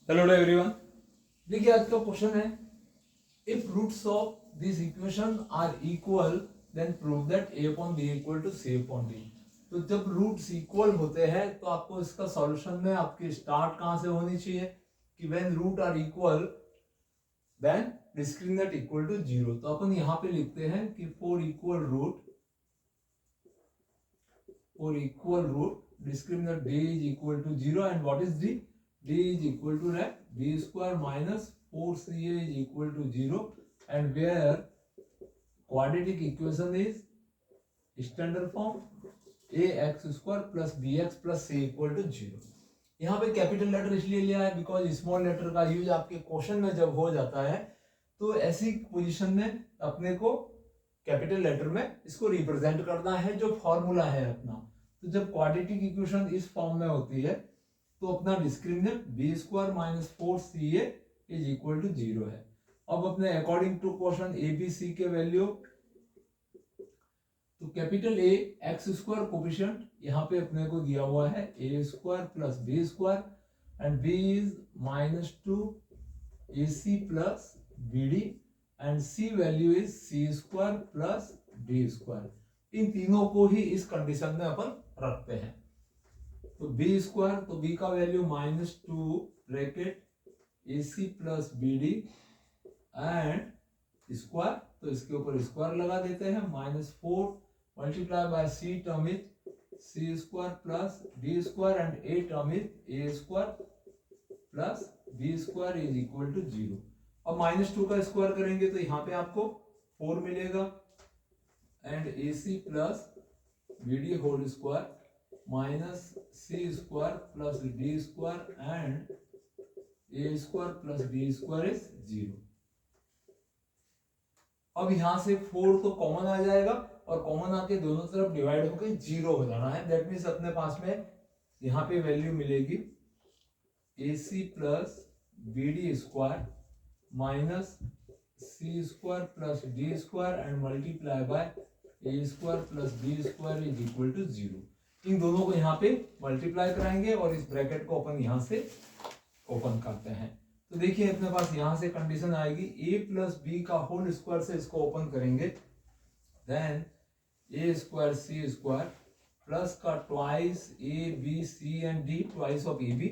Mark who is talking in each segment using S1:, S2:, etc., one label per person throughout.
S1: Hello everyone.
S2: देखिए आज का क्वेश्चन है, if roots of this equation are equal then prove that a upon b equal to c upon d। तो जब roots equal होते हैं तो आपको इसका सॉल्यूशन में आपकी स्टार्ट कहां से होनी चाहिए कि when root are equal then discriminant equal to zero. तो अपन यहां पे लिखते हैं कि for equal root discriminant d is equal to 0 and what is d? d is equal to that b square minus 4ca is equal to 0 and where quadratic equation is standard form ax square plus bx plus c equal to 0। यहाँ पे capital letter इसलिए लिया है because small letter का use आपके question में जब हो जाता है तो ऐसी पोजीशन में अपने को कैपिटल लेटर में इसको रिप्रेजेंट करना है जो फॉर्मूला है अपना। तो जब क्वाड्रेटिक इक्वेशन इस फॉर्म में होती है तो अपना discriminant B square minus 4ca is equal to 0 है। अब अपने according to question A B C के वैल्यू, तो capital A X square coefficient यहाँ पे अपने को दिया हुआ है A square plus B square and B is -2 ac plus bd and c value is c square plus d square. इन तीनों को ही इस कंडीशन में अपन रखते हैं। तो b स्क्वायर, तो b का value -2 bracket ac plus bd and square, तो इसके ऊपर स्क्वायर लगा देते हैं -4 multiply by c term is c square plus d square and a term is a square plus b square is equal to 0। अब -2 का square करेंगे तो यहाँ पे आपको 4 मिलेगा and ac plus bd whole square minus c square plus d square and a square plus b square is 0। अब यहां से 4 तो कॉमन आ जाएगा और कॉमन आके दोनों तरफ डिवाइड होकर 0 हो जाना है। दैट मीन्स अपने पास में यहाँ पे वैल्यू मिलेगी ac plus bd square minus c square plus d square and multiply by a square plus b square is equal to 0। इन दोनों को यहाँ पे मल्टीप्लाई कराएंगे और इस ब्रैकेट को अपन यहाँ से ओपन करते हैं। तो देखिए अपने पास यहाँ से कंडीशन आएगी a प्लस बी का होल स्क्वायर से इसको ओपन करेंगे then a square c square plus का twice a b c and d twice of ab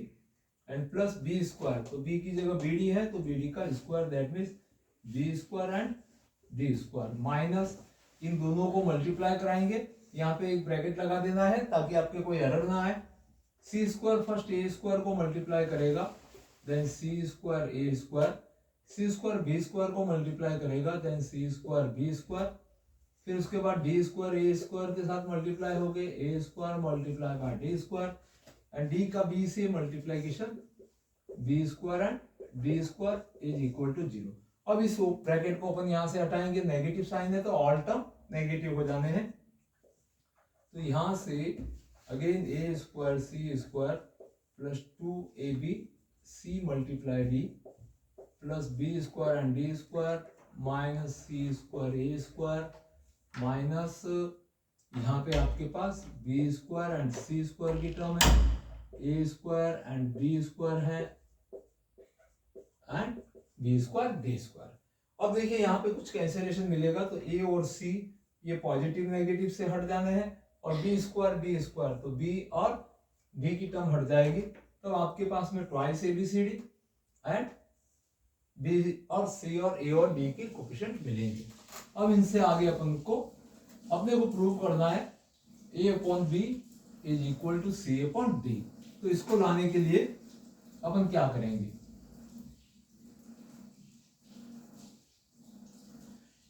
S2: and plus b square, तो b की जगह bd है तो bd का स्क्वायर that means b square and d square minus इन दोनों को मल्टीप्लाई कराएंगे। यहाँ पे एक ब्रैकेट लगा देना है ताकि आपके कोई एरर ना आए। c square first a square को मल्टीप्लाई करेगा then c square a square, c square b square को मल्टीप्लाई करेगा then c square b square, फिर उसके बाद d स्क्वायर a स्क्वायर के साथ मल्टीप्लाई हो गए a square multiply by d square and d का b से multiplication b square and d square is equal to 0। अब इस ब्रैकेट को अपन यहाँ से हटाएंगे, नेगेटिव साइन है तो ऑल टर्म नेगेटिव हो जाने हैं। तो यहाँ से again a square c square plus 2ab c multiply d plus b square and d square minus c square a square minus यहाँ पे आपके पास b square and c square की टर्म है, a square and b square है and b square d square. अब देखिए यहाँ पे कुछ कैंसिलेशन मिलेगा तो a और c ये पॉजिटिव नेगेटिव से हट जाने हैं और b स्क्वायर तो b और d की टर्म हट जाएगी तो आपके पास में ट्वाइस ABCD एंड b और c और a और d के कोफिशिएंट मिलेंगे। अब इनसे आगे अपन को अपने को प्रूव करना है a upon b is equal to c upon d। तो इसको लाने के लिए अपन क्या करेंगे,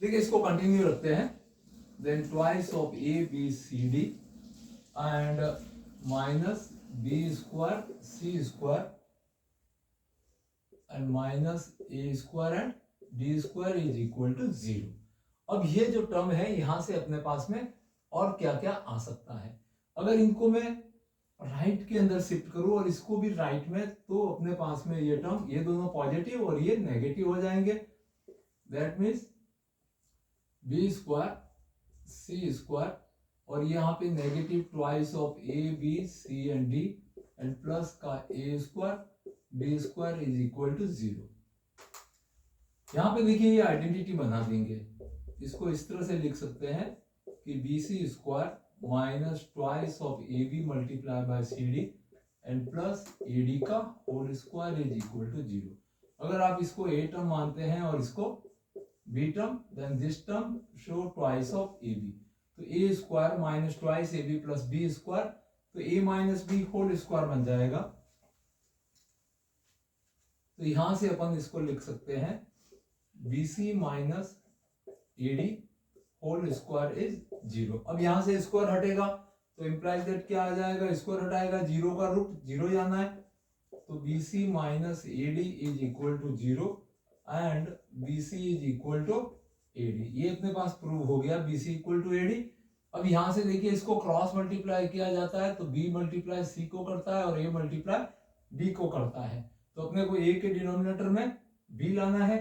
S2: देखिए इसको कंटिन्यू रखते हैं then twice of a b c d and minus b square c square and minus a square and d square is equal to 0। अब ये जो टर्म है यहां से अपने पास में और क्या क्या आ सकता है, अगर इनको मैं राइट के अंदर शिफ्ट करूं और इसको भी राइट में तो अपने पास में ये टर्म ये दोनों पॉजिटिव और ये नेगेटिव हो जाएंगे। That means b square c square और यहाँ पे negative twice of a b c and d and plus का a square B square is equal to 0। यहाँ पे देखिए ये आइडेंटिटी बना देंगे, इसको इस तरह से लिख सकते हैं कि B C square minus twice of A B multiply by C D and plus A D का whole square is equal to 0। अगर आप इसको ए टर्म मानते हैं और इसको B term, then this term show twice of A B, तो A square minus twice A B plus B square, तो A minus B whole square बन जाएगा। तो यहां से अपन इसको लिख सकते हैं B C minus A D whole square is 0। अब यहां से स्क्वायर हटेगा तो इंप्लाइज दैट क्या आ जाएगा, स्क्वायर हटाएगा 0 का रूट 0 जाना है, तो B C minus A D is equal to 0 and B C is equal to A D. ये अपने पास प्रूव हो गया B C equal to A D. अब यहां से देखिए इसको क्रॉस मल्टीप्लाई किया जाता है तो बी मल्टीप्लाई सी को करता है और ए मल्टीप्लाई बी को करता है, तो अपने को ए के डिनोमिनेटर में बी लाना है,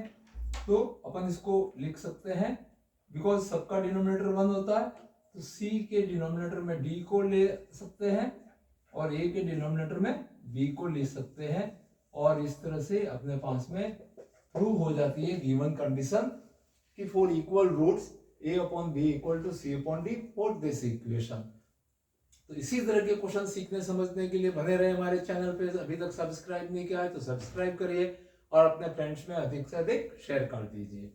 S2: तो अपन इसको लिख सकते हैं बिकॉज सबका डिनोमिनेटर 1 होता है, तो सी के डिनोमिनेटर में डी को ले सकते हैं और ए के डिनोमिनेटर में बी को ले सकते हैं, और इस तरह से अपने पास में प्रूव हो जाती है गिवन कंडीशन कि for equal roots a upon B equal to C upon D for this equation. तो इसी तरह के क्वेश्चन सीखने समझने के लिए बने रहे हमारे चैनल पे। अभी तक सब्सक्राइब नहीं किया है तो सब्सक्राइब करिए और अपने फ्रेंड्स में अधिक से अधिक शेयर कर दीजिए।